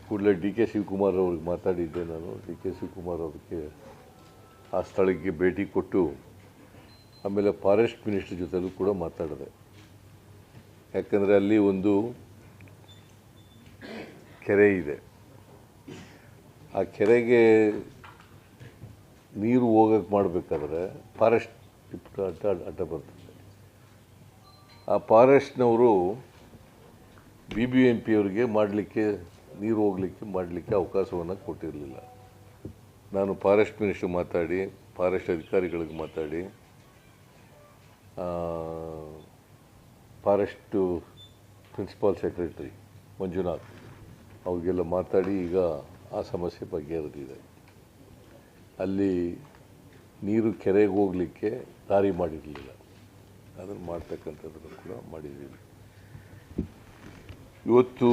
ಕೂಡಲೇ D K Shivakumar ಅವ್ರಿಗೆ ಮಾತಾಡಿದ್ದೆ. ನಾನು ಡಿ ಕೆ ಶಿವಕುಮಾರ್ ಅವ್ರಿಗೆ ಆ ಸ್ಥಳಕ್ಕೆ ಭೇಟಿ ಕೊಟ್ಟು ಆಮೇಲೆ ಫಾರೆಸ್ಟ್ ಮಿನಿಸ್ಟರ್ ಜೊತೆಲೂ ಕೂಡ ಮಾತಾಡಿದೆ. ಯಾಕಂದರೆ ಅಲ್ಲಿ ಒಂದು ಕೆರೆ ಇದೆ. ಆ ಕೆರೆಗೆ ನೀರು ಹೋಗಕ್ಕೆ ಮಾಡಬೇಕಾದ್ರೆ ಫಾರೆಸ್ಟ್ ಅಡ್ಡ ಬರ್ತದೆ. ಆ ಫಾರೆಸ್ಟ್ನವರು BBMP ಅವರಿಗೆ ಮಾಡಲಿಕ್ಕೆ ನೀರು ಹೋಗಲಿಕ್ಕೆ ಮಾಡಲಿಕ್ಕೆ ಅವಕಾಶವನ್ನು ಕೊಟ್ಟಿರಲಿಲ್ಲ. ನಾನು ಫಾರೆಸ್ಟ್ ಮಿನಿಸ್ಟರ್ ಮಾತಾಡಿ, ಫಾರೆಸ್ಟ್ ಅಧಿಕಾರಿಗಳಿಗೆ ಮಾತಾಡಿ, ಫಾರೆಸ್ಟು ಪ್ರಿನ್ಸಿಪಾಲ್ ಸೆಕ್ರೆಟರಿ ಮಂಜುನಾಥ್ ಅವ್ರಿಗೆಲ್ಲ ಮಾತಾಡಿ ಈಗ ಆ ಸಮಸ್ಯೆ ಬಗೆಹರಿದಿದೆ. ಅಲ್ಲಿ ನೀರು ಕೆರೆಗೆ ಹೋಗಲಿಕ್ಕೆ ದಾರಿ ಮಾಡಿರಲಿಲ್ಲ. ಅದನ್ನು ಮಾಡ್ತಕ್ಕಂಥದ್ದನ್ನು ಕೂಡ ಮಾಡಿದ್ದೀವಿ. ಇವತ್ತು